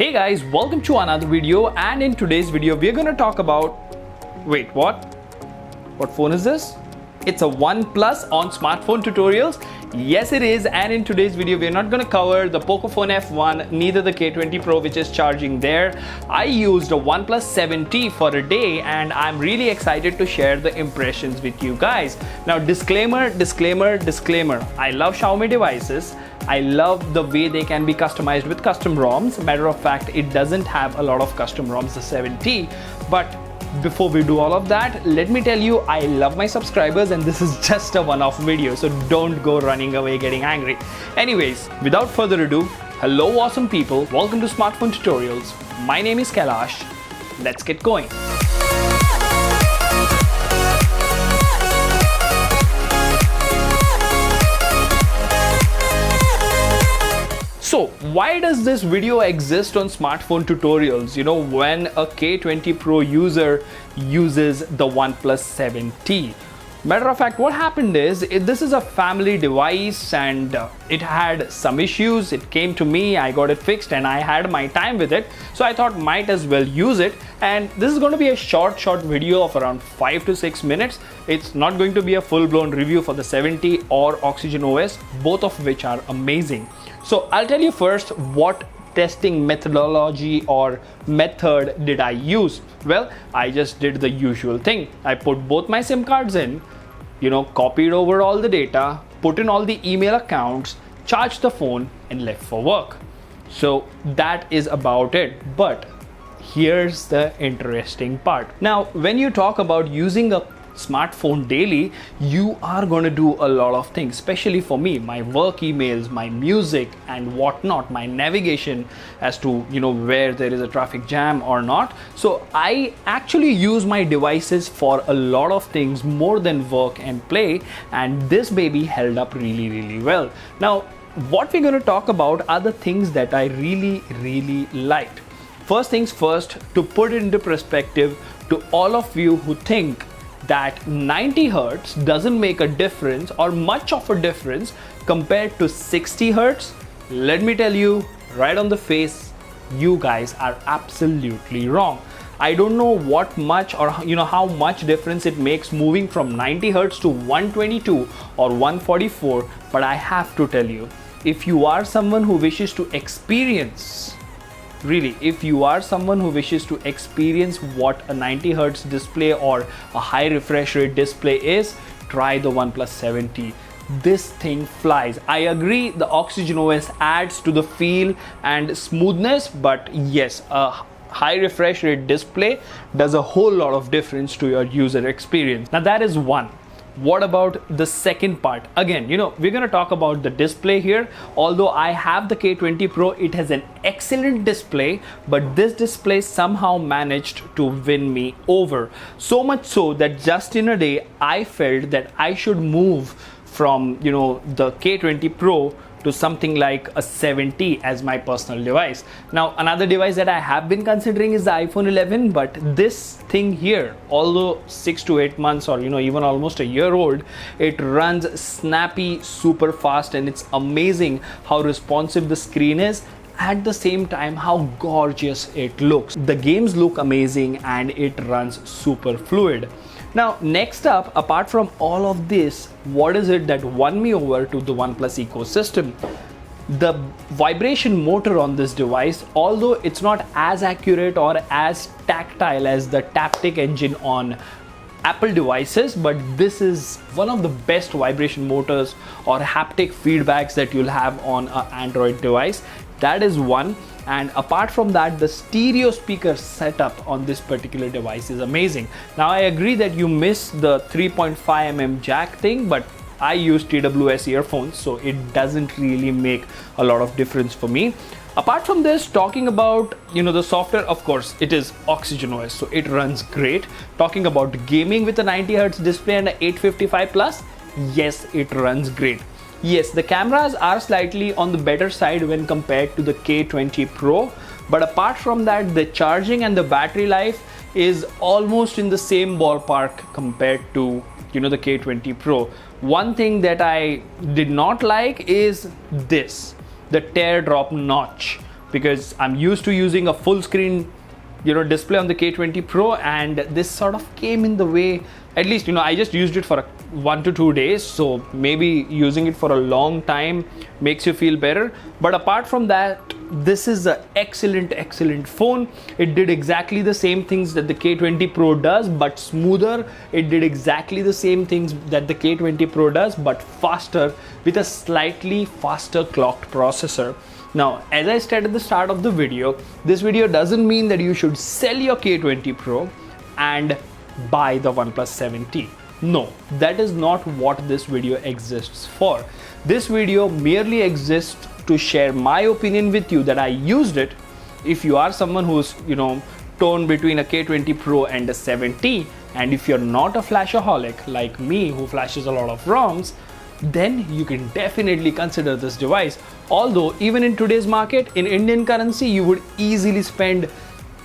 Hey guys, welcome to another video, and in today's video we're gonna talk about... Wait, what? What phone is this? It's a Oneplus on smartphone tutorials. Yes it is, and in today's video we're not gonna cover the Pocophone F1, neither the K20 Pro which is charging there. I used a Oneplus 7T for a day and I'm really excited to share the impressions with you guys. Now disclaimer, I love Xiaomi devices. I love the way they can be customized with custom ROMs. Matter of fact, it doesn't have a lot of custom ROMs, the 7T, but before we do all of that, let me tell you, I love my subscribers and this is just a one-off video, so don't go running away getting angry. Anyways, without further ado, hello awesome people, welcome to Smartphone Tutorials. My name is Kailash. Let's get going. So why does this video exist on smartphone tutorials? You know, when a K20 Pro user uses the Oneplus 7T. Matter of fact, what happened is, this is a family device and it had some issues. It came to me, I got it fixed and I had my time with it. So I thought might as well use it. And this is going to be a short video of around 5 to 6 minutes. It's not going to be a full-blown review for the 7T or Oxygen OS, both of which are amazing. So I'll tell you first what testing methodology or method did I use. Well, I just did the usual thing. I put both my SIM cards in, copied over all the data, put in all the email accounts, charged the phone and left for work. So that is about it. But here's the interesting part. Now, when you talk about using a smartphone daily, you are going to do a lot of things, especially for me, my work emails, my music and whatnot, my navigation as to where there is a traffic jam or not. So I actually use my devices for a lot of things more than work and play, and this baby held up really well. Now what we're going to talk about are the things that I really liked. First things first, to put it into perspective to all of you who think that 90 Hertz doesn't make a difference or much of a difference compared to 60 Hertz, let me tell you right on the face, you guys are absolutely wrong. I don't know what much or how much difference it makes moving from 90 Hertz to 122 or 144, but I have to tell you, if you are someone who wishes to experience if you are someone who wishes to experience what a 90 Hertz display or a high refresh rate display is, try the Oneplus 7T. This thing flies. I agree, the Oxygen OS adds to the feel and smoothness, but yes, a high refresh rate display does a whole lot of difference to your user experience. Now that is one. What about the second part? Again, we're going to talk about the display here. Although I have the K20 Pro, it has an excellent display, but this display somehow managed to win me over. So much so that just in a day, I felt that I should move from, the K20 Pro to something like a 7T as my personal device. Now, another device that I have been considering is the iPhone 11, but this thing here, although 6 to 8 months or even almost a year old, it runs snappy, super fast, and it's amazing how responsive the screen is. At the same time, how gorgeous it looks. The games look amazing and it runs super fluid. Now, next up, apart from all of this, what is it that won me over to the OnePlus ecosystem? The vibration motor on this device, although it's not as accurate or as tactile as the Taptic engine on Apple devices, but this is one of the best vibration motors or haptic feedbacks that you'll have on an Android device. That is one. And apart from that, the stereo speaker setup on this particular device is amazing. Now I agree that you miss the 3.5mm jack thing, but I use TWS earphones, so it doesn't really make a lot of difference for me. Apart from this, talking about the software, of course it is Oxygen OS, so it runs great. Talking about gaming with a 90 Hertz display and a 855 plus, yes, it runs great. Yes, the cameras are slightly on the better side when compared to the K20 Pro, but apart from that, the charging and the battery life is almost in the same ballpark compared to the K20 Pro. One thing that I did not like is this, the teardrop notch. because I'm used to using a full screen display on the K20 Pro, and this sort of came in the way. At least I just used it for 1 to 2 days, so maybe using it for a long time makes you feel better. But apart from that, this is an excellent phone. It did exactly the same things that the K20 Pro does, but smoother. It did exactly the same things that the K20 Pro does, but faster, with a slightly faster clocked processor. Now, as I said at the start of the video, this video doesn't mean that you should sell your K20 Pro and buy the OnePlus 7T. No, that is not what this video exists for. This video merely exists to share my opinion with you that I used it. If you are someone who's torn between a K20 Pro and a 7T, and if you're not a flashaholic like me who flashes a lot of ROMs, then you can definitely consider this device. Although even in today's market, in Indian currency, you would easily spend,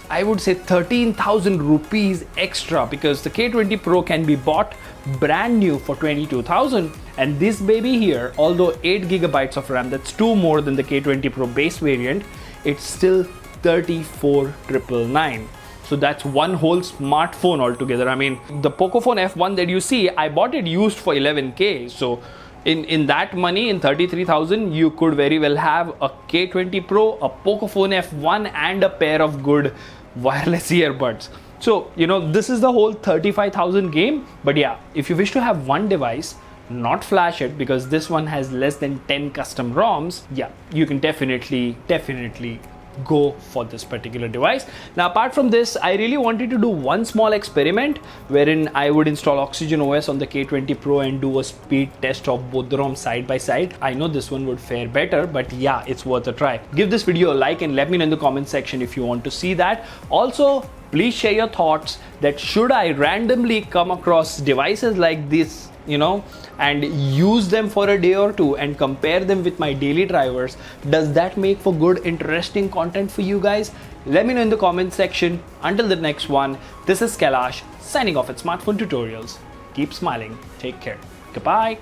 I would say, 13,000 rupees extra, because the K20 Pro can be bought brand new for 22,000, and this baby here, although 8 gigabytes of RAM, that's 2 more than the K20 Pro base variant, it's still 34,999. So that's one whole smartphone altogether. I mean, the Pocophone F1 that you see, I bought it used for 11K. So in that money, in 33,000, you could very well have a K20 Pro, a Pocophone F1, and a pair of good wireless earbuds. So, this is the whole 35,000 game. But yeah, if you wish to have one device, not flash it, because this one has less than 10 custom ROMs, yeah, you can definitely go for this particular device. Now, apart from this, I really wanted to do one small experiment wherein I would install Oxygen OS on the K20 Pro and do a speed test of both the ROMs side by side. I know this one would fare better, but yeah, it's worth a try. Give this video a like and let me know in the comment section if you want to see that. Also, please share your thoughts that should I randomly come across devices like this, and use them for a day or two and compare them with my daily drivers, does that make for good, interesting content for you guys? Let me know in the comment section. Until the next one, this is Kailash signing off at Smartphone Tutorials. Keep smiling. Take care. Goodbye.